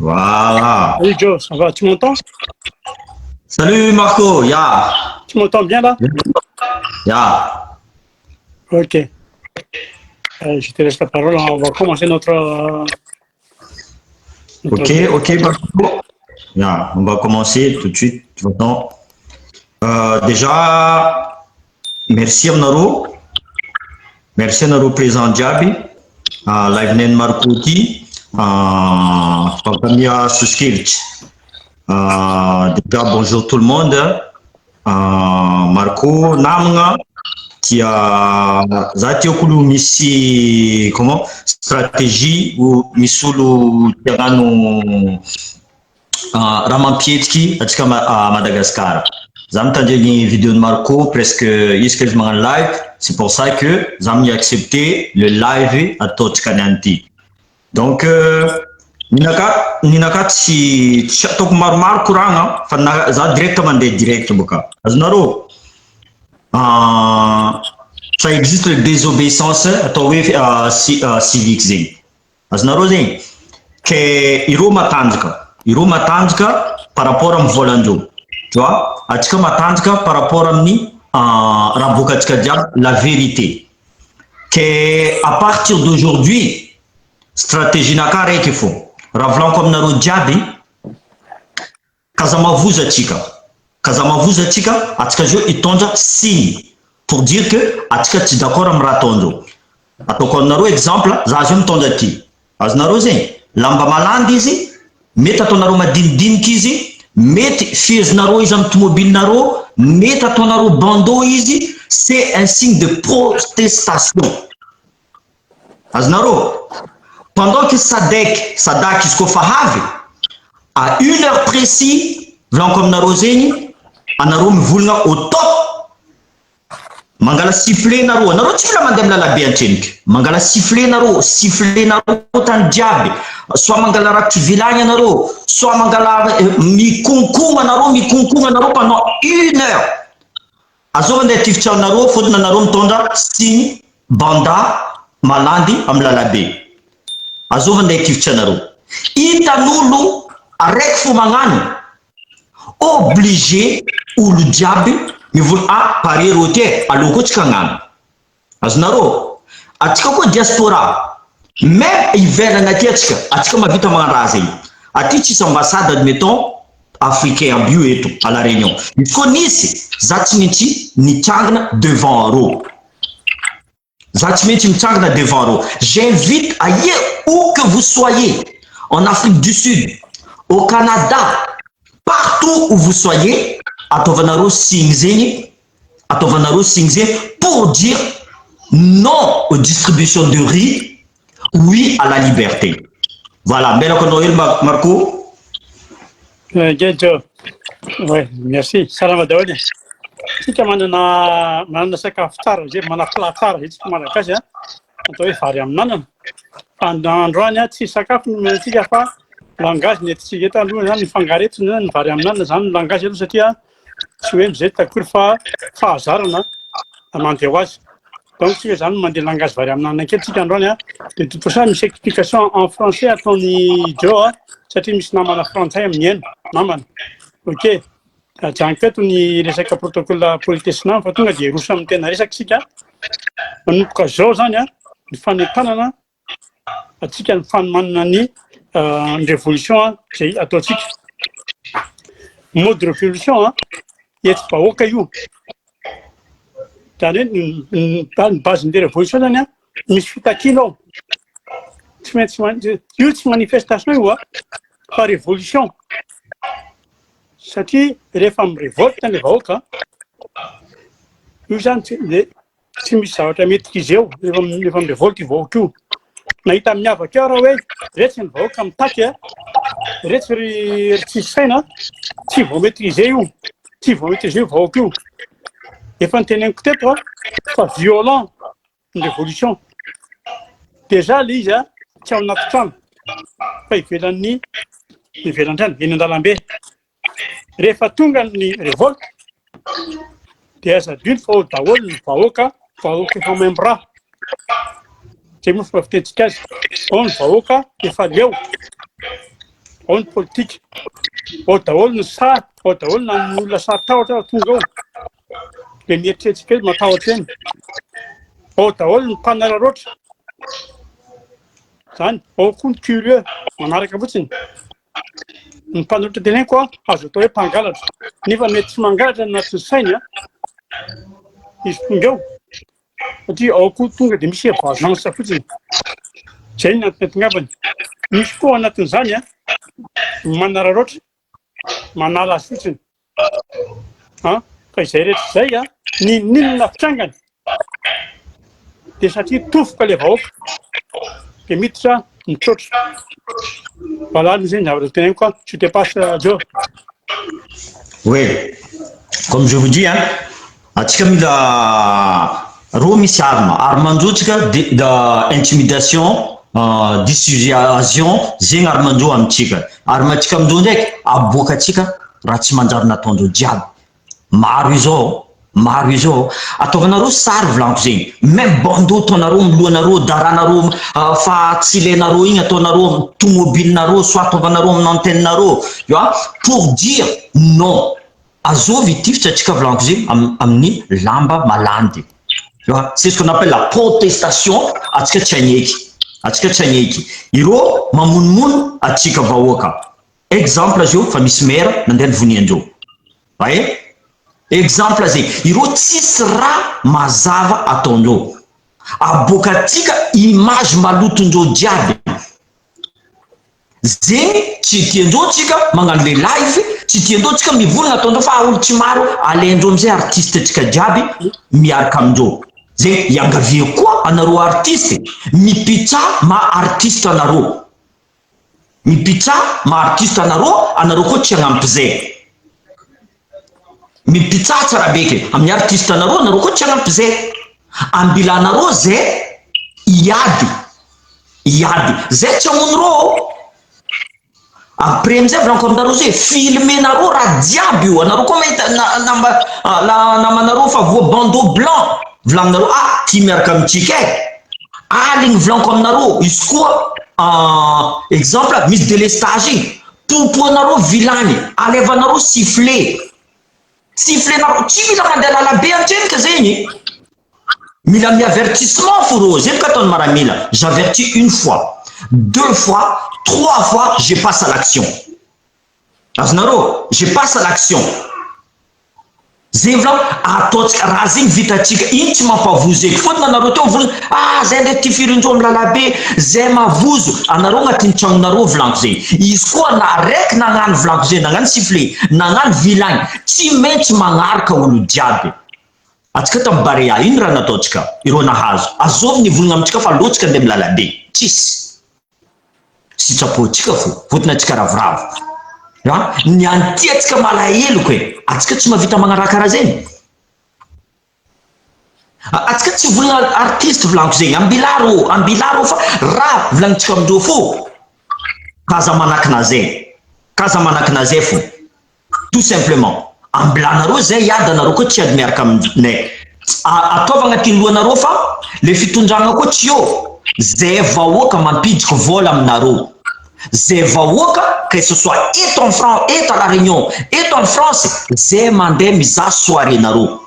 Voilà. Salut Joe, ça va, tu m'entends? Salut Marco, ya. Tu m'entends bien là? Ya. Ok. Je te laisse la parole, on va commencer notre Ok Marco. Ya, on va commencer tout de suite. De toute façon. Déjà, merci Amnaro. Merci Amnaro présent Diaby. Live nen Marco ti. Famille Suskirch. Déjà, bonjour tout le monde. Marco namagna dia za tiako aloha misy comment stratégie ou misy olo tia hagnano raha mampihetsiky atsika Madagasikara. Za mitandregny vidéo Marco presque isaka izy magnano live, c'est pour ça que za mi-accepter le live ataotsika niany ty. Donc ninaka tsy ataoko maromaro koragna fa za direct mandeha direct boka. Azonareo? Ça existe le désobéissance atao hoe civique zegny. Azonareo zegny? Ke ireo matanjaka par rapport amin'ny volandreo. Tu vois? Atsika matanjaka par rapport amin'ny raha bokatsika jiaby la vérité. Que à partir d'aujourd'hui, stratégie naka raiky fô. Raha volaniko aminareo jiaby, kazamavoza atsika, atsika zio hitondra signe pour dire que atsika tsy d'accord amin'ny raha ataondreo. Ataoko aminareo exemple, za zio mitondra ty. Azonareo zegny? Lamba malandy izy, mety ataonareo madinidiniky izy, mety fihezinareo izy amin'ny tomobilinareo, mety ataonareo bandeau izy, c'est un signe de protestation. Azonareo? Pendant que Sadak izy koa fa avy, à 1 heure précis, volaniko aminareo zegny, anareo mivolagna au top. Mangala sifflet nareo, anareo tsy mila mandeha milalabe antreniky. Mangala sifflet nareo tany jiaby. Soit mangala rakitry vilagny anareo, soit mangala mikonkogna anareo pendant 1 heure. Azova andeha tivitry anareo fôtony anareo mitondra signe banda malandy amin'ny lalabe. Azova andeha tivitry anareo. Hitan'olo araiky fo magnano, obligé olo jiaby mivola pare reo ty aleo koa tsika hagnano. Azonareo? Atsika koa diaspora, même ivelany aty atsika mahavita magnano raha zegny. Aty tsisy ambassade admettons africain aby io eto à la Réunion. Izy koa nisy, za tsy maintsy mitsangana devant reo. J'invite ailleurs où que vous soyez, en Afrique du Sud, au Canada, partout où vous soyez, ataovanareo signe zegny pour dire non aux distributions de riz, oui à la liberté. Voilà, mbelako anao hely Marco. Joe. Ouais, merci. Salama daholo. Tsika manana sakafo tsara, zay manana plat tsara tsika malagasy atao hoe vary amin'anana. Androany tsy sakafo nomentsika fa langage nentintsika eto aloha zany mifangaro eto ny vary amin'anana zany langage aloha satria tsy hoe mizety akory fa fahazarana mandeha ho azy. Donc tsika zany mandeha langage vary amin'anana kely tsika androany de toute façon misy explication en français ataony Joe satria misy namana frantsay amin'ny eny namana. Ok. Jiangy teto ny resaka protocole politesina fa tonga de roso amin'ny tena resaka sika. Manomboka zao zany ny fanentanana atsika ny fanomanana ny révolution zay ataotsika. Mode de révolution etsy vahoaka io. Zany hoe ny base-n'ny révolution zany misy fitakilo ao. Tsy maintsy io tsy manifestation io fa révolution. Satria rehefa mirevolte le vahoaka, io zany tsy misy zavatra maîtriser eo rehefa mirevolte io vahoaka io. Nahita miavaka eo raha hoe rehetra ny vahoaka mitaky rehetra ry tsisy saina tsy vao maîtriser io vahoaka io. Efa niteneniko teto fa violent ny révolution. Déjà le izy tsy ao anaty trano fa ivelan'ny ivelan-trano eny an-dalambe. Rehefa tonga ny révolte dia azadiny fa ao daholo ny vahoaka efa membra. Zay moa fomba fitentsika azy. Ao ny vahoaka efa leo. ao ny politika, ao daholo ny sary, ao daholo na ny olona saritahotra tonga ao dia nieritreretrika hoe matahotra eny, ao daholo ny mpanararoatra zany, ao koa ny curieux manaraka fotsiny. Ny mpanoratra teny koa azo atao hoe mpangalatra nefa mety tsy mangalatra anaty sainy izy tonga ao satria ao koa tonga dia misy valansa fotsiny. Zay ny antony. Misy koa anatin'izany manararoatra manala azy fotsiny ka izay rehetra izay ninona fitrangany dia satria tofoka ilay vahoaka dia miditra mitrotra. Voilà nous avons quoi tu te passes Joe. Oui, comme je vous dis atsika mila roa misy armanjotsika de intimidation dissuasion zegny armandro amitsika. Armatsika amindreo ndraiky aboakatsika raha tsy manjary nataondreo jiaby. Maro izao ataovanareo sary volaniko zegny, même bandeau ataonareo milohanareo, daranareo fa tsy ilainareo igny ataonareo tomobilinareo soit ataovanareo amin'ny antenne-nareo, tu vois, pour dire non. Azovy itifitra atsika volaniko zegny amin'ny lamba malandy. Tu vois, c'est ce qu'on appelle la protestation. Atsika tsy agneky. Ireo mamonomono atsika vahoaka. Exemple zio fa misy maire nandeha nivoniandreo. Voyez? Exemple zegny, ireo tsisy raha mazava ataondreo. Aboakatsika image malotondreo jiaby. Zegny tsy tiandreo tsika magnano le live, tsy tiandreo tsika mivolagna ataondreo fa olo tsy maro alaindreo amizay artiste tsika jiaby miaraka amindreo. Zegny iangavie koa anareo artiste mipitsa ma artiste anareo. Mipitsa ma artiste anareo koa tsy agnampy zay. Mipitsa tsara beky amin'ny artiste anareo koa tsy agnampy zay. Ambilanareo zay iady. Zay tsy amonireo. Après amizay volaniko aminareo zay filmenareo raha jiaby io. Anareo koa mahita namanareo fa voa bandeau blanc. Volaninareo ty miaraka amitsika aligny volaniko aminareo. Izy koa exemple misy délestage igny popoanareo vilany, alevanareo sifflenareo tsy mila mandeha lalabe antrenika zegny. Mila mi-avertissement fo reo. Zay ka ataony maramila. J'avertis une fois, 2 fois, 3 fois, je passe à l'action. Azonareo, je passe à l'action. Zay vola ataotsika raha zegny vitatsika igny tsy mampavozo eky. Fotony anareo teo volana zay ndraiky ty firindreo amin'ny lalabe zay mavozo. Anareo agnatin'ny tragnonareo volaniko zegny. Izy koa na raiky nagnano volaniko zegny, nagnano sifflet, nagnano vilagny, tsy maintsy magnaraka olo jiaby. Atsika tamin'ny Barea ino raha nataotsika ireo nahazo. Azovy nivolagna amitsika fa loatsika andeha amin'ny lalabe. Tsisy. Sitrapotsika fo, fotony atsika ravoravo. Ny antiatsika malahelo koe. Atsika tsy mahavita magnaraka zegny. Atsika tsy volagna artiste volaniko zegny. Ambilaro fa raha volanitsika amindreo fo. Kaza manakina zay fo. Tout simplement. Ambilanareo zay iady anareo koa tsy ady miaraka aminay. Ataova agnatin'ny lohanareo fa le fitondragna koa tsy eo. Zay vahoaka mampidiky vola aminareo. Zay vahoaka que ce soit eto en France, eto à la Réunion, eto en France, zay mandeha mizaha soirée nareo.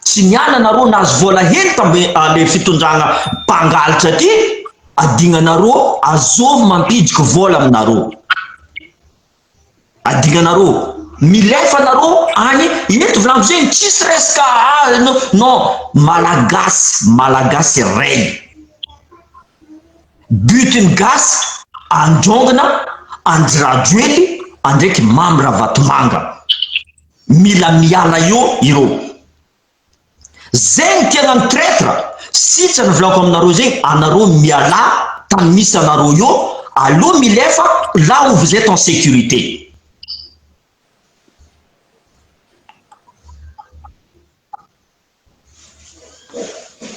Tsy niana nareo nahazo vola hely tambe le fitondragna mpangalatra ty, adignanareo azovy mampidiky vola aminareo. Adignanareo milefanareo agny eto volaniko zegny tsisy resaka non malagasy règle. Butiny gasy androngana anjirajoely andraiky mamra vatomanga. Mila miala ireo. Zegny tiagnano traître. Sitrany volaniko aminareo zegny, anareo miala tany misy anareo io, aloha milefa là où vous êtes en sécurité.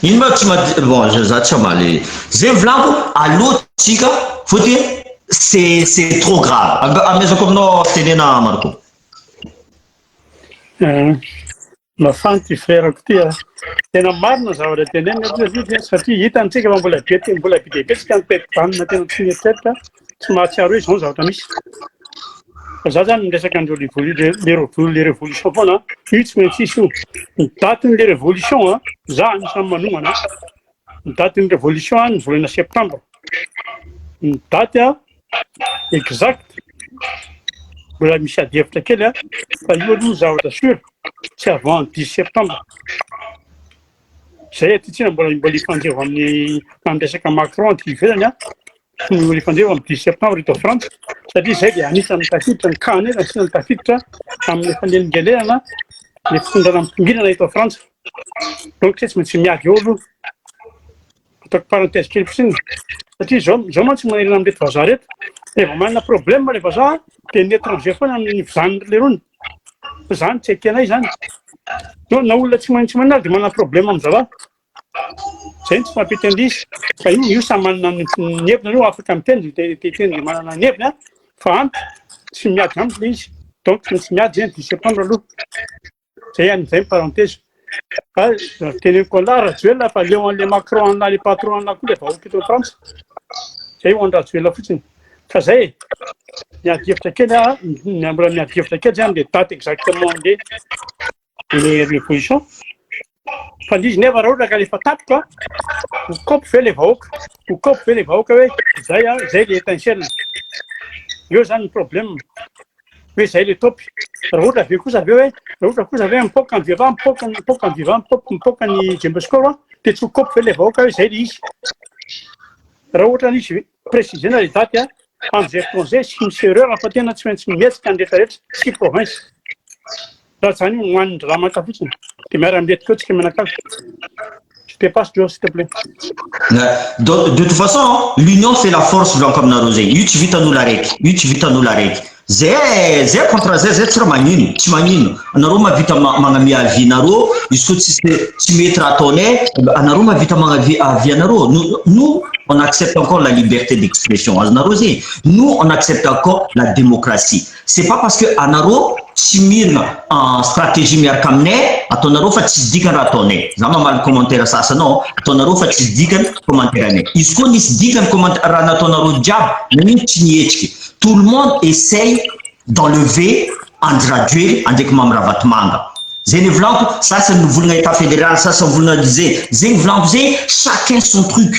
Ino ma tsy bon za tsy amaly. Zay volaniko aloha tsika fotony c'est trop grave. Amezako aminao tenena Marco. Mafana ty ferako ty tena marina zavatra tenena satria hitantsika fa mbola be dia betsaka ny tetibanina tena tsy mieritreritra tsy mahatsiaro hoe zao ny zavatra misy. Fa za zany miresaka andreo le révolution foana, io tsy maintsy isy io. Ny datin'le révolution za anisany manokana, ny datin'ny révolution ny volana septembre. Ny daty exact mbola misy adihevitra kely fa io aloha zavatra sûr tsy avant 10 septembre. Zay atitsina mbola ifanjeva amin'ny resaka Macron ty ivelany mbola ifanjeva amin'ny 10 septembre eto France satria zay dia anisan'ny tafiditra ny kane anisan'ny tafiditra amin'ny fanelingelehana le fitondrana mitongilana eto France. Donc tsy maintsy miady eo aloha. Ataoko parenthèse kely fotsiny satria zao mantsy manerana amin'reto vazaha reto efa manana problème le vazaha dia ny étranger foana amin'ny fizanony le rony. Zany tsy haiko anay zany. Na olona tsy maintsy manana dia manana problème amin'ny zava. Zay tsy mampety an'ilay fa io samy manana ny heviny aloha afaka mitendry teteny dia manana ny heviny fa ampy tsy miady aminy ilay izy. Donc tsy miady zay 10 septembre aloha. Zay an'izay parenthèse. Teneniko an'la Rajoelina fa leo an'le Macron an'la le patron an'la koa le vahoaka eto France. Zay ho an'ny Rajoelina fotsiny. Fa zay miady hevitra kely mbola miady hevitra kely zany le date exactement le révolution. Fa izy nefa raha ohatra ka lefa tapitra ho kopy ve le vahoaka hoe zay le étincelle. Eo zany ny problème hoe zay le topy. Raha ohatra ve kosa hoe mipoka ny vivant mipoka ny Jembescor dia tsy ho kopy ve le vahoaka hoe zay le izy. Raha ohatra n'izy précisena le daty amin'izay fotoan'izay sy misy erreur fa tena tsy maintsy mihetsika ny rehetrarehetra sy province. Raha zany io hoanin'ny dramata fotsiny dia miara-miletika eo tsika menakavy. Je te passe Joe s'il te plaît. De toute façon, l'union fait la force blanc comme narosé. Io tsy vitan'olo araiky. Zay contre zay tsy raha magnino, tsy magnino. Anareo mahavita magnamia avis nareo, izy koa tsy mety raha ataonay, anareo mahavita magnamia avis anareo. Nous, on accepte encore la liberté d'expression. Nous, on accepte encore la démocratie. C'est pas parce que anareo tsy mirina en stratégie miaraka aminay, ataonareo fa tsy dikany raha ataonay. Za mamaly commentaire sasanao, ataonareo fa tsy dikany commentaire anay. Izy koa nisy dikany commentaire raha nataonareo jiaby, nanino tsy nihetriky. Tout le monde essaye d'enlever André Rajoelina andraiky Mamiravatmanga. Zay ny volanko, sasany volagna état fédéral, sasany volagna zay. Zay volanko zay, chacun son truc.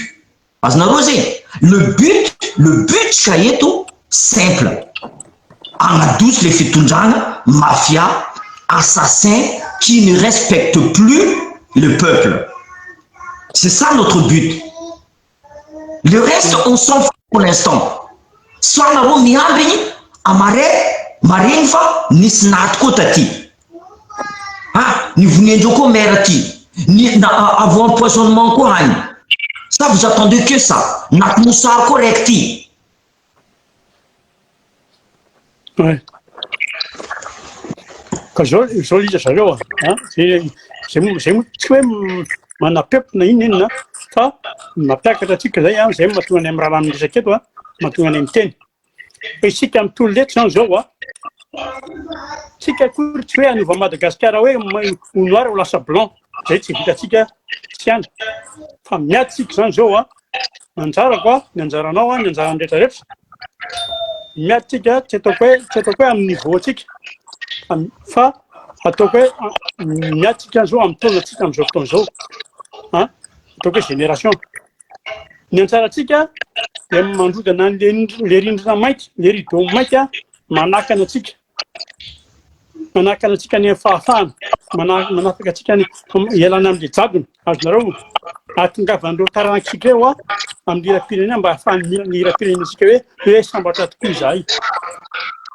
Azonareo zay, le but ka eto simple. Anadoso les fitondrana, mafia, assassins qui ne respectent plus le peuple. C'est ça notre but. Le reste, on s'en fout pour l'instant. Soit on a miambigny amaregny fa nisy naty koa taty. Nivoniandreo koa maire aty. Avant empoisonnement koa agny. Ça vous attendez que ça. Naty mosary koa raiky ty. Ouais. Ka zao liza zareo zay tsy hoe manapepy na inona fa mampiakatra atsika zay zay mahatonga any amin'ny raha miresaka eto mahatonga any miteny. Fa isika amin'ny tolo letra zany zao tsika akory tsy hoe anova Madagasikara hoe ho noir ho lasa blanc zay tsy vitatsika tsy any fa miady tsika zany zao anjara ny anjaranao ny anjaran'ny rehetrarehetra miady tsika tsy ataoko hoe amin'ny niveau atsika fa ataoko hoe miady tsika zao amin'ny taonatsika amin'izao fotoana zao ataoko hoe génération ny anjaratsika dia mandrodana le rindrina mainty le rideau mainty manakana atsika ny fahafahana manafaka atsika ialana amin'le jadona azonareo ahatongavandreo taranakitsika eo amin'ny hira-pirenena mba ahafahany ny hira-pirenena tsika hoe sambatra tokoa izahay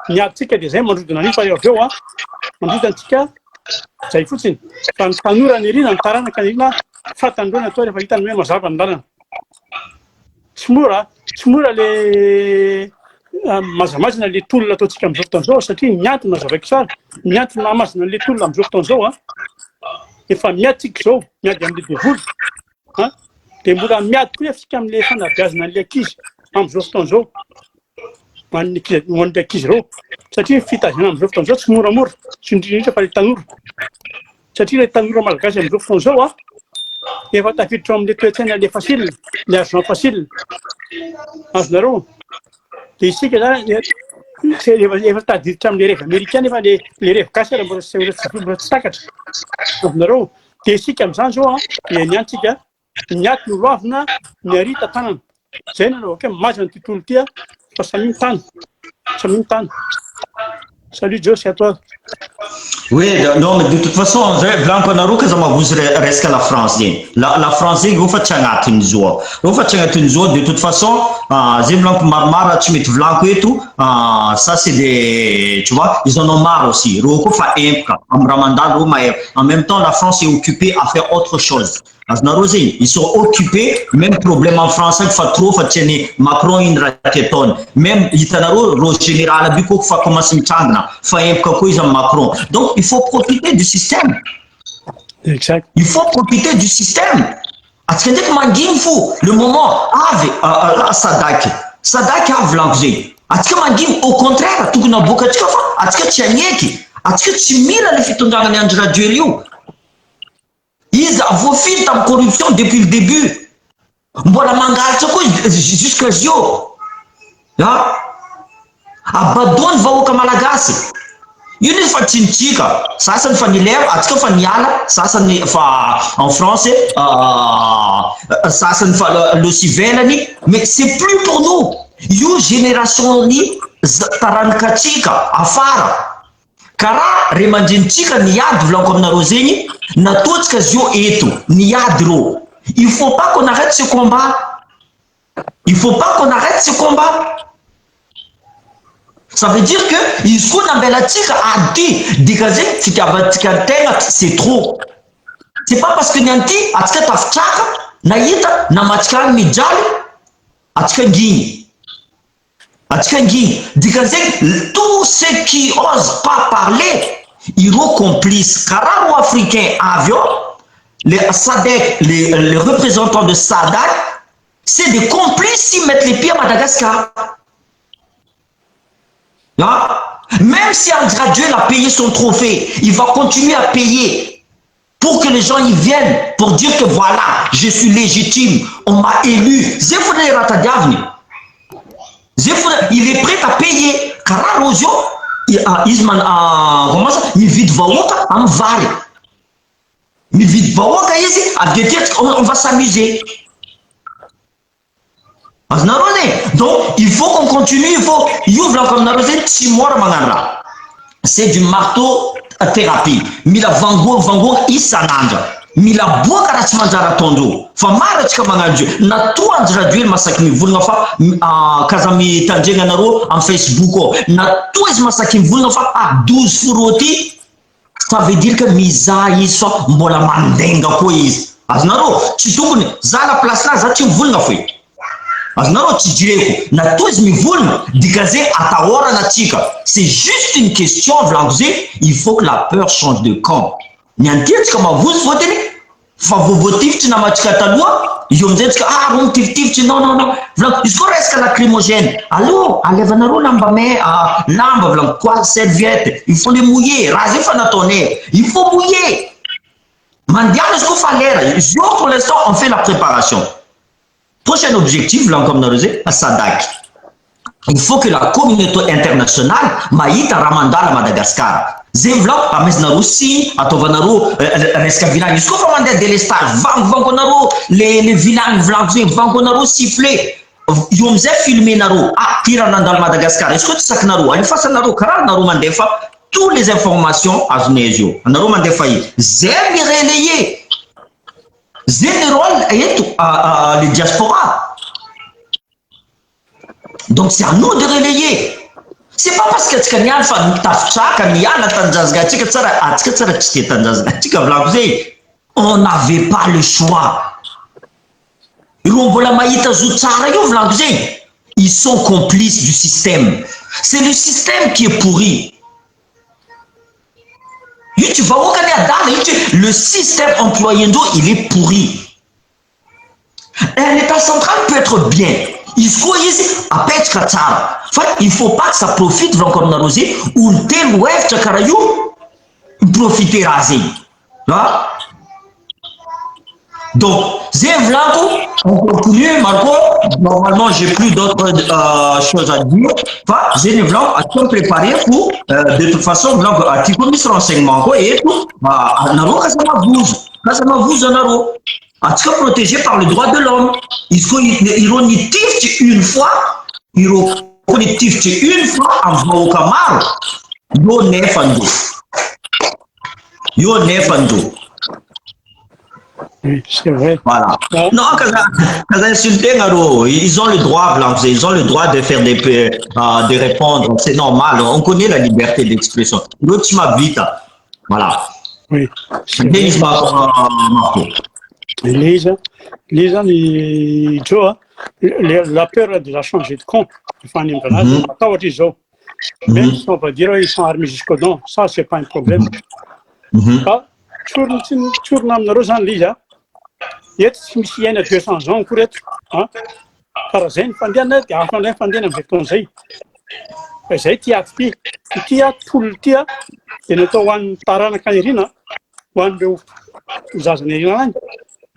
miaditsika dia zay mandrodana an'io fa avy eo mandrodantsika zay fotsiny fa ny tanora ny rina ny taranaka ny rina fatandreo ny atao rehefa hitany hoe mazava ny lalana tsy mora le mazamazina le tolona ataontsika amin'izao fotoana zao satria miantona zavaky tsara miantona mahamazina le tolona amin'izao fotoana zao efa miady tsika zao miady amin'le devoly dia mbola miady koa efsika amin'le fanabeazana n'le ankizy amin'izao fotoana zao hoan'le ankizy ireo satria fitazana amin'izao fotoana zao tsy moramora tsy indrindra fa le tanora satria le tanora malagasy amin'izao fotoana zao efa tafiditra amin'le toetsaina le facile le argent facile azonareo dia isika zany efa tadiditra amin'le rehefa amerikana efa le rehefa gasy mbola tsy takatra nareo dia isika amin'izany zao dia niantsika niaty no loavina ny arita tanana zay nanao oka mazy ny tontolo ty fa saminy tany salut Joe, c'est à toi. Oui, non, mais de toute façon, Blanco Naruka, ça m'a vous reste la France. La France, vous faites un une joie. Vous faites une joie, de toute façon, j'ai Blanco Marmara, tu mets Blanco et tout, ça c'est des, tu vois, ils en ont marre aussi. En même temps, la France est occupée à faire autre chose. Ils sont occupés, même problème en France, il faut trop faire Macron une raquetonne. Même Itanaro, le général, il faut commencer à Macron. Donc, il faut profiter du système. Exact. Il faut profiter du système. Le moment, Sadak a vlangé. Au contraire, tout le monde a ils ont fait la corruption depuis le début. Jusqu'à Zio. Abadon va au Kamalagasi. Il y a une chica. Ça, c'est une famille. Ça, c'est en français. Ça, c'est le civel. Mais c'est plus pour nous. Une génération ni Tarankachika, Afara. Kara Remandinchika Niad Blanc Naroseni, Natotska Zio Eto, Niadro. Il ne faut pas qu'on arrête ce combat. Il ne faut pas qu'on arrête ce combat. Ça veut dire que il faut a dit c'est trop. C'est pas parce que Nanti a Naïta Namatkan Midjal Atkangi. Tous ceux qui osent pas parler, ils sont complices. Car africain avion, les SADC, les représentants de SADC, c'est des complices qui mettent les pieds à Madagascar. Là, même si un gradué a payé son trophée, il va continuer à payer pour que les gens y viennent, pour dire que voilà, je suis légitime, on m'a élu. Il est prêt à payer. Car Rosio, il vit Vaoka en Valley. Il vit Vaoka ici, on va s'amuser. Donc, il faut qu'on continue, il faut. C'est du marteau thérapie. Mila Vango, Isananda. Mila boa karachmanjara tondo fa maratsika magnanjo na to anjradioely masaky mivolagna fa kazami tandregna naro en Facebook na to izy masaky mivolagna fa 12 foroty ça veut dire que mizaha izy fa mbola mandenga koa izy azonaro tsy tokony za la place na za tsy mivolagna foy azonaro tsy direko na to izy mivolagna dikaze atahorana atsika c'est juste une question vlangoze il faut que la peur change de camp. Niantiatsika mavozy voteny fa vovotifitry namatsika taloha io amizay ro mitifitifitry non izy koa resaka lacrymogène allo alevanareo lamba lamba vlango quoi serviette il faut les mouiller raha zay fa nataonay il faut mouiller mandiana izy koa fa lera izy io pour l'instant on fait la préparation. Prochain objectif vlango aminareo zay SADC. Il faut que la communauté internationale mahita raha mandala Madagascar. Zevlop a mesnaro si atovanaro resaka vilagny izy koa fa mandeha délestage vangonaro les vilagny vlango vangonaro sifflé io amizay filmenaro tira nandalo Madagascar izy koa tsy sakinaro anifasanaro karaha naro mandeha fa tous les informations azonay izy io anaro mandeha fa zay mirelayer général eto les diaspora. Donc c'est à nous de relayer. C'est pas parce que tu as on n'avait pas le choix. Ils sont complices du système. C'est le système qui est pourri. Le système employé il est pourri. Un État central peut être bien. Il faut il faut pas que ça profite encore dans rosé ou tel ouest chakarayou profiter rasé là Donc, j'ai Vlanco, on continue, Marco. Normalement, j'ai plus d'autres choses à dire. Enfin, j'ai Vlanco à tout préparer pour, de toute façon, Vlanco a tout mis ce renseignement, et tout. Naro, quand ça m'avouze, Naro. En tout cas, protégé par le droit de l'homme. Il cognitif une fois, il cognitif une fois, en voie au Camaro. Yo nefando. Oui, c'est vrai. Voilà. Non, quand insulter, ils ont le droit, Blanc, ils ont le droit de faire de répondre. C'est normal. On connaît la liberté d'expression. L'autre m'a vite. Voilà. Oui. Les gens, la peur de la changer de compte. Même si on va dire ils sont armés jusqu'au dents, ça, c'est pas un problème. Toujours nam rosan lija. Yet simsiena 200 ans pour être. Par zen fandiana, afan le fandiana avec conseil. C'est tia tout le tia. Et ne wan tarana kanirina. Wan do zazanirina.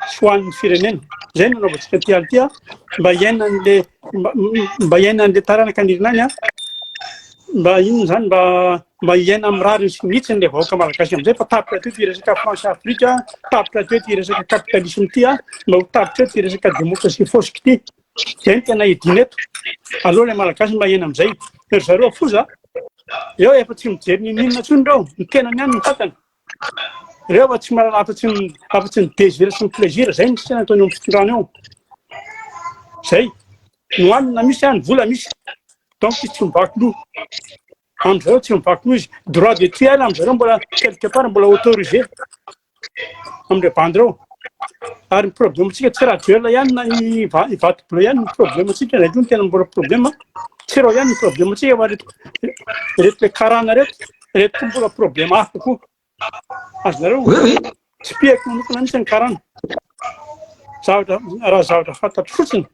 Swan firenen. Zen no but tia. Bayen de tarana kanirina. Ba ino zany mba iaina amin'ny rariny sy mihitsy ny vahoaka malagasy amizay fa tapitra teto iresaka France Afrika, tapitra teto iresaka kapitalisme ty mba ho tapitra teto iresaka démocratie fosika ty. Zay ny tena idina eto. Aleo le malagasy mba iaina amizay. Ry zareo foza eo efa tsy mijery ninona tsony reo, ny tena ihany ny fatana. Reo efa tsy afa-tsy ny désir sy ny plaisir, zay ny tena ataony amin'ny fitondrana eo. Zay no hanina misy any vola misy. Donc, tsy mivaky loha. Amizareo tsy mivaky loha izy. Droit de tia amizareo mbola quelque part mbola autorisé amire bandereo. Ary ny problèmetsika tsy raha duel ihany na ivaty bleu ihany ny problèmetsika. Zay no tena mbola problème. Tsy reo ihany ny problèmetsika fa reto le karana reto mbola problème hafa koa. Azonareo tsy piako manokana mihitsy ny karana. Raha zavatra fantatro fotsiny.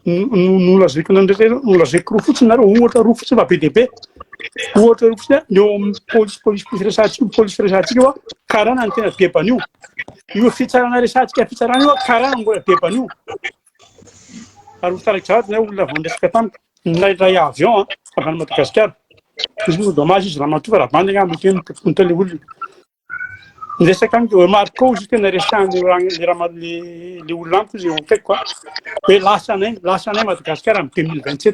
Nolazaiko roa fotsiny nareo, ohatra roa fotsiny fa be dia be. Ohatra roa fotsiny eo amin'ny polisy resahantsika eo karana ny tena deban'io. Io fitsarana resahantsika fitsarana io karana mbola deban'io. Ary ho taraky zavatra na olona vandresaka tamiko nilay avion avy any Madagasikara. Izy moa dommage izy raha matoa raha bandy agnamiko eny mitontony olona. Niresaka amiko Marco izy tena resahany le olona amiko izy eo akaiko hoe lasa anay Madagasikara amin'ny 2027.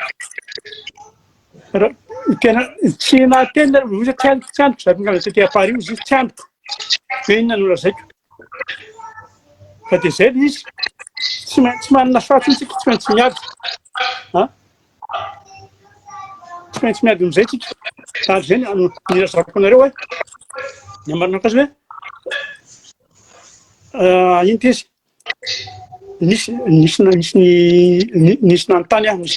Tena tsy nateny ozy tsy antoko za tingala tety à Paris izy tsy antoko. Hoe inona no lazaiko. Fa dia zay izy tsy manana sarotra tsika tsy maintsy miady. Tsy maintsy miady amizay tsika. Ary zay nirazako anareo hoe ny marina akazy hoe ino ty izy nisy nantany hoe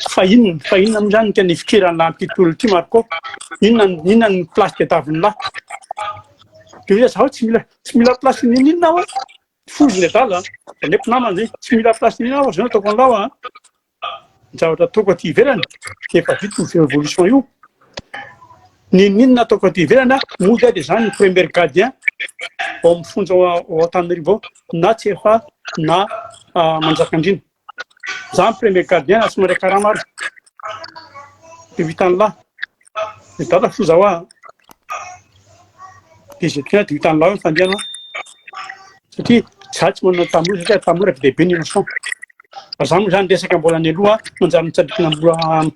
fa inona amizany ny tena ifikirany lahy tontolo ty Marco, inona ny place tadiaviny lahy. Dia hoe zaho tsy mila place ninona aho foziny adala nepo namany zay tsy mila place ninona aho zao ataoko an'lao ny zavatra ataoko aty ivelany efa vita ny révolution io. Ninona ataoko aty ivelany mody dia zany ny premier gardien ao amin'ny fonja ao Antananarivo na tsy efa na Manjakandriana. Za premier gardien tsy maray karamaro. Dia vitan'ny lahy. Dia dala fo zaho dia zay tina dia vitan'ny lahy fandiana. Satria za tsy manana tamora satria tamora dia be ny leçon. Za moa zany resaka mbola ny aloha manjary mitsadikina alohan'ny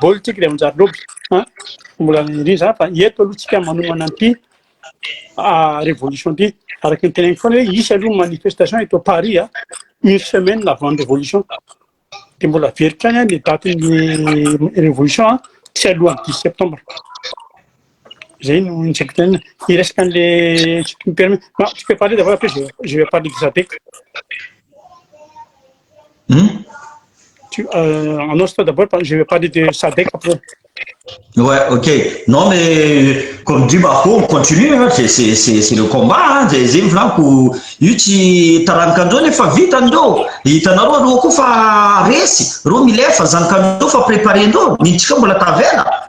baolitsika dia manjary loby. Mbola ry za fa eto aloha tsika manomana an'ity révolution ty. Araky ny teneniko foana hoe isy aloha manifestation eto Paris une semaine avant révolution. Dia mbola veritra any ny datin'ny révolution tsy alohan'ny 10 septembre. Zay no nitsaiko tena iresaka an'le si tu me permets. Tu peux parler d'abord après je vais parler de Sadek. Annonce toi d'abord, je vais parler de Sadek après. Ouais, ok. Non, mais comme dit Marco, on continue. Hein, c'est le combat. Des inflants où tu t'arrancando les fa vite ando. Et t'en as ro kufa resi. Ro milefa zankando fa preparendo. Ni chika bola tavela.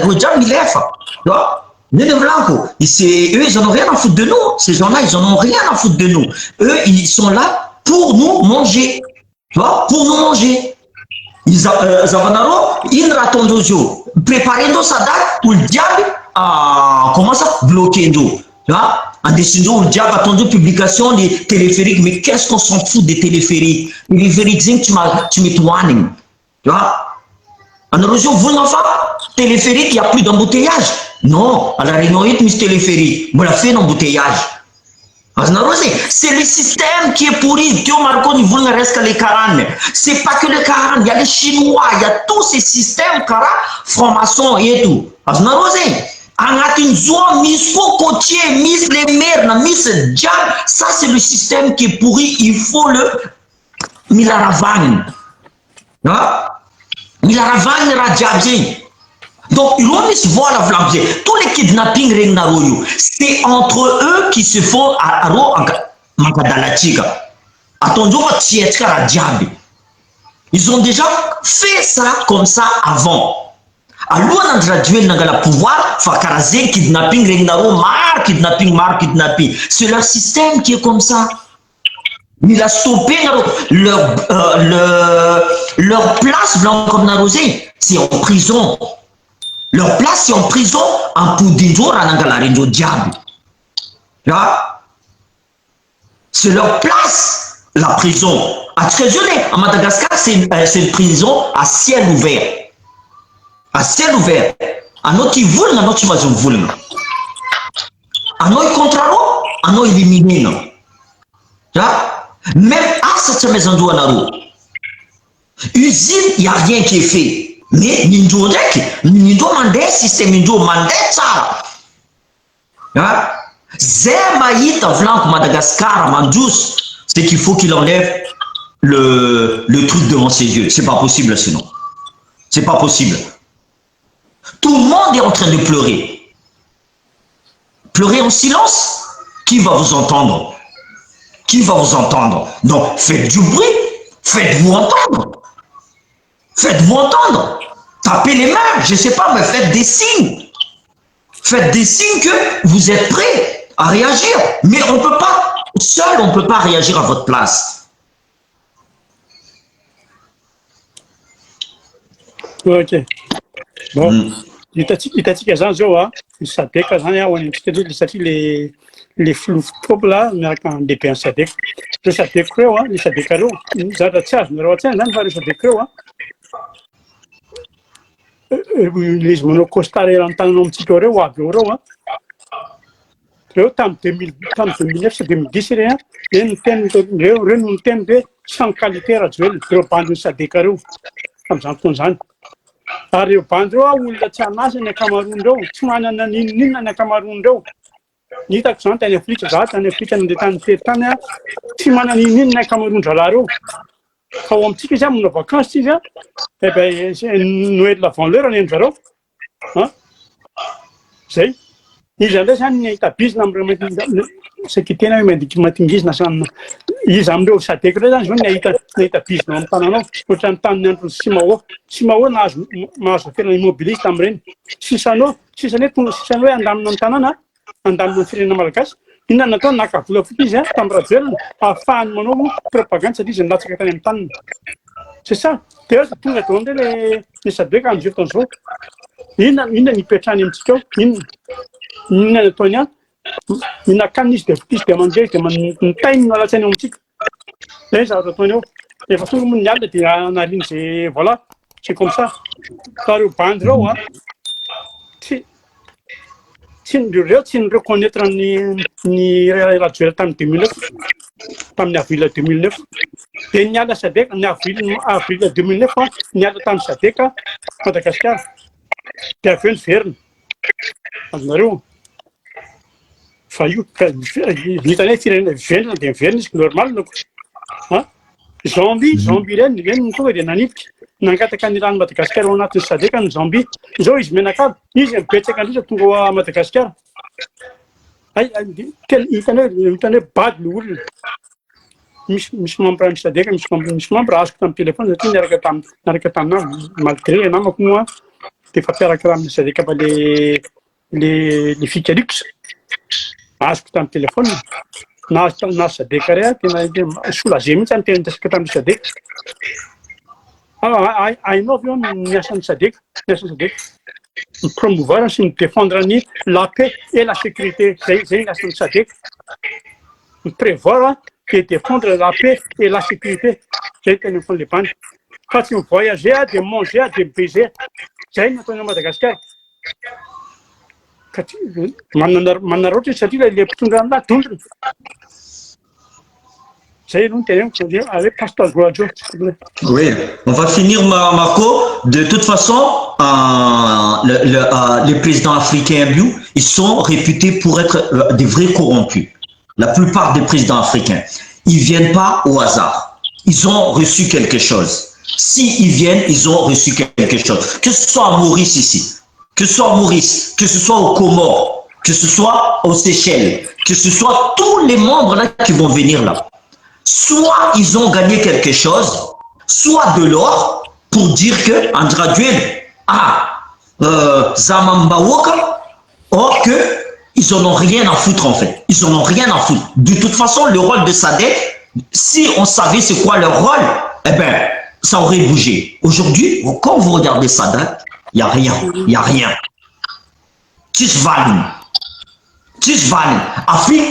Ro jam milefa. Nene Blanco, eux, ils n'en ont rien à foutre de nous. Ces gens-là, ils n'en ont rien à foutre de nous. Eux, ils sont là pour nous manger. Tu vois, pour nous manger. Zavanaro, ils ratonent nos yeux. Préparez nos sadak pour le diable. Comment ça? Bloquer nous. Tu vois? En décision, le diable attendu publication des téléphériques. Mais qu'est-ce qu'on s'en fout des téléphériques? Les téléphériques, tu mets tout warning. Tu vois? En érosion, vous n'en faites pas. Téléphérique, il n'y a plus d'embouteillage. Non, à la Réunion, il y a téléphérique. Vous l'avez fait d'embouteillage. C'est le système qui est pourri. Théo Marco, il voulait rester les 40. C'est pas que les 40, il y a les Chinois, il y a tous ces systèmes, formation et tout. En une zone, Miss Cocotier, Miss les mers, Miss Diab, ça c'est le système qui est pourri. Il faut le Milaravang. Milaravang Rajabzi. Donc, ils vont se voir la flamme. Tous les kidnappings, c'est entre eux qui se font à Makadalachiga. Attendons, ils ont déjà fait ça comme ça avant. Alors, on a gradué dans le pouvoir, Fakarazé, kidnapping, kidnapping. C'est leur système qui est comme ça. Il a stoppé leur place, blanc comme Narosé, c'est en prison. Leur place, c'est en prison, en Poudinjo, Ranangalarinjo, diable. C'est leur place, la prison. À Madagascar, c'est une prison à ciel ouvert. À ciel ouvert. À notre niveau, à notre niveau. À notre contraire, à notre éliminé. Même à cette maison de Wanaro, usine, il n'y a rien qui est fait. Mais nous demandons système, nous demandons ça. Zemaïta Vlanc Madagascar, Mandjous, c'est qu'il faut qu'il enlève le truc devant ses yeux. C'est pas possible sinon. C'est pas possible. Tout le monde est en train de pleurer. Pleurer en silence? Qui va vous entendre? Qui va vous entendre? Donc, faites du bruit. Faites-vous entendre. Faites-vous entendre. Tapez les mains, je ne sais pas, mais faites des signes. Faites des signes que vous êtes prêts à réagir. Mais on ne peut pas, seul, on ne peut pas réagir à votre place. Ok. Bon. Il t'a dit que Jean Joa, ça fait que j'en ai un petit les flous trop là, mais quand des pieds ça fait que ça fait creux, hein, ça fait caro. Ça doit être mais l'autre, là, va ça fait creux, hein. Les monocostales l'entendent un petit peu, ou à bureau, hein. Le temps 2009, c'est 2010, rien. Un thème de sans qualité radiale, le pandu ça décaro. Comme ça, comme ça. Arrive Pandro, ou la Chamas and the Camarundo, Chumana Nina and the Camarundo. Nita Sant and a fleet rat and a fleet and the Tantana, Chimana Nina Camarunjalaro. How am Tikizam of a Castilla? Nuet la Fondeur and Intero. Huh? Say, he's a lesson, a piece number, Sekitena, Matingis Nasan. Is Amdo Satekran, a piece non Panano, which I'm Tanan to Simao Mas immobilist Amrin. Sisano, Sisanet, Sisano and Damnantana, and Damnantana Malacas. In another Naka full of Pisa, Tambrazel, a fan mono, propaganda is not second tan. C'est ça. There's a thing that only is a big and Jifton so. In the Petan in Chico, in Antonia. Il n'a qu'un niche de fiches de manger, que mon time dans la scène optique. Et ça, Antonio, et parce que le monde y a en ligne, c'est voilà, c'est comme ça. Car au Pandro, hein, si reconnaître ni la tuer tant 2009, tam na fila 2009, et il y a la SADEC, na fila 2009, il y a le temps SADEC, Madagascar, qui a fait une ferme. Alors, Faillu, l'Italie fait des fermes normal. Zombie, il y a une fois de nanip, n'engage candidat Madagascar, on a tout ça, des zombies, Joyce Menaka, ils ont pété candidat pour à Madagascar. Quel Italie bad lourd. Miss Mambrand Sadek, Miss Mambrask, un téléphone, Narkatam, malgré un homme comme moi, qui fait faire la crème, c'est des cabalets. les Fikalix, azoko tamin'ny téléphone, na Sadek ary tena soulagé mihitsy ny tena tamin'ny Sadek. Hainao avy eo ny asan'ny Sadek, promouvoir sy ny défendre la paix et la sécurité. Zay asan'ny Sadek. Prévoir et défendre la paix et la sécurité. Zay tena fony le bany. Fa tsy voyager, de manger, de baiser. Zay ny ataony Madagascar. Manana roatra satria le mpitondra aminazy dondrona. Zay aloha tena avec Pasteur Goadjo. Oui, on va finir, Marco. De toute façon, les présidents africains, ils sont réputés pour être des vrais corrompus. La plupart des présidents africains, ils ne viennent pas au hasard. Ils ont reçu quelque chose. S'ils viennent, ils ont reçu quelque chose. Que ce soit à Maurice ici, que ce soit à Maurice, que ce soit aux Comores, que ce soit aux Seychelles, que ce soit tous les membres là qui vont venir là. Soit ils ont gagné quelque chose, soit de l'or, pour dire que Andraduel Zamambawoka, or que ils en ont rien à foutre en fait. Ils en ont rien à foutre. De toute façon, le rôle de Sadek, si on savait c'est quoi leur rôle, eh ben, ça aurait bougé. Aujourd'hui, quand vous regardez Sadek, il n'y a rien. Il n'y a rien. Tisvalin. Afin,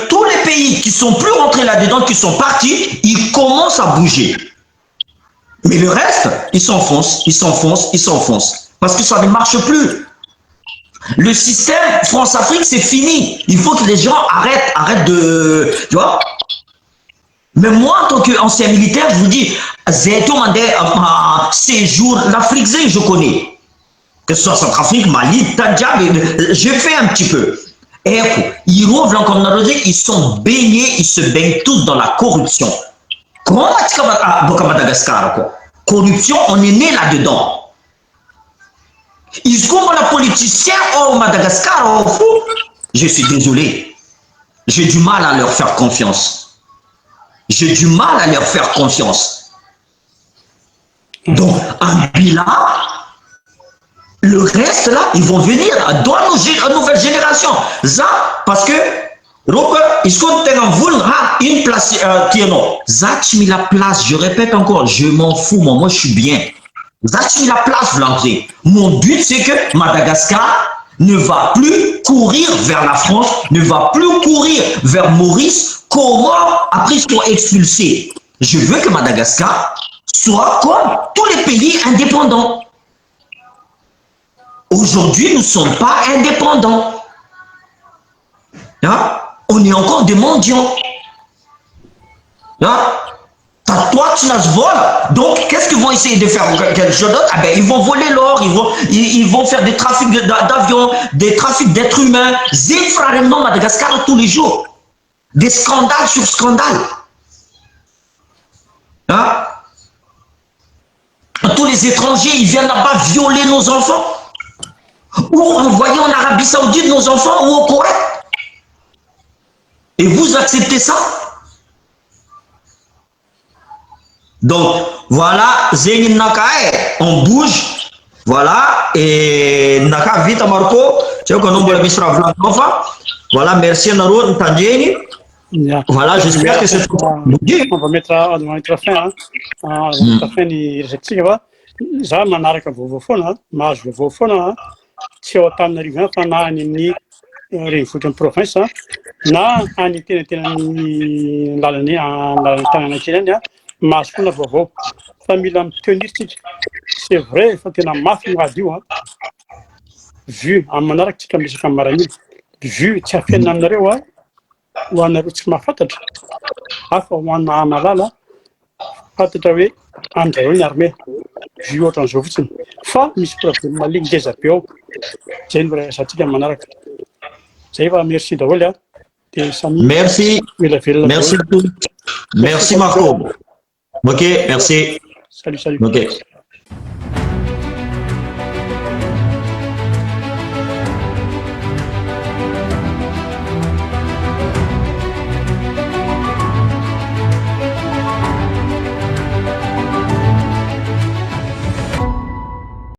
tous les pays qui sont plus rentrés là-dedans, qui sont partis, ils commencent à bouger. Mais le reste, ils s'enfoncent. Parce que ça ne marche plus. Le système France-Afrique, c'est fini. Il faut que les gens arrêtent de... Tu vois? Mais moi, en tant qu'ancien militaire, je vous dis, séjour, l'Afrique, je connais. Que ce soit Centrafrique, Mali, Tadja, j'ai fait un petit peu. Et ils sont baignés, ils se baignent tous dans la corruption. Comment à Madagascar, quoi? Corruption, on est né là-dedans. Ils sont comme les politiciens au Madagascar, au fou. Je suis désolé. J'ai du mal à leur faire confiance. Donc, en Bila, le reste là, ils vont venir dans nos nouvelles générations. Ça, parce que, ils sont une place qui est non. Ça, tu mets la place, je répète encore, je m'en fous, moi je suis bien. Ça, tu mets la place, l'entrée. Mon but, c'est que Madagascar ne va plus courir vers la France, ne va plus courir vers Maurice. Comment après ils sont expulsés? Je veux que Madagascar soit comme tous les pays indépendants. Aujourd'hui, nous ne sommes pas indépendants. Hein? On est encore des mendiants. Hein? Toi, tu nas voles. Donc, qu'est-ce qu'ils vont essayer de faire? Quelque chose d'autre? Ah ben, ils vont voler l'or, ils vont faire des trafics d'avions, des trafics d'êtres humains. Zéfrarement Madagascar tous les jours. Des scandales sur scandales. Hein? Tous les étrangers, ils viennent là-bas violer nos enfants. Ou envoyer en Arabie Saoudite nos enfants ou au Koweït. Et vous acceptez ça? Donc, voilà, Zénin Nakae, on bouge. Voilà, et Naka vite Marco, tu sais qu'on a misra Vlankova. Voilà, merci Naro, Ntandjeni. Voilà, j'espère que c'est on va mettre fin. On va mettre fin ni resetsika za manaraka vaovao foana, mahazo vaovao foana tsy ao Antananarivo fa na any amin'ny renivohitr'ny province na any tenatena lalany tanàna kely any mahazo foana vaovao fa mila mitenir tsika. C'est vrai fa tena mafy ny radio vu amin'ny manaraka tsika misaka maran'ila vu tsy afenina aminareo ho anareo tsy mahafantatra hafa ho anna malala fantatra hoe andrareo ny armée vu ohatran'izao fotsiny fa misy problème maligny ngeza be ao. Zay no resatsika manaraka. Zay fa merci daholo de samy merci. Merci Marco. Ok, merci. Salut. Ok.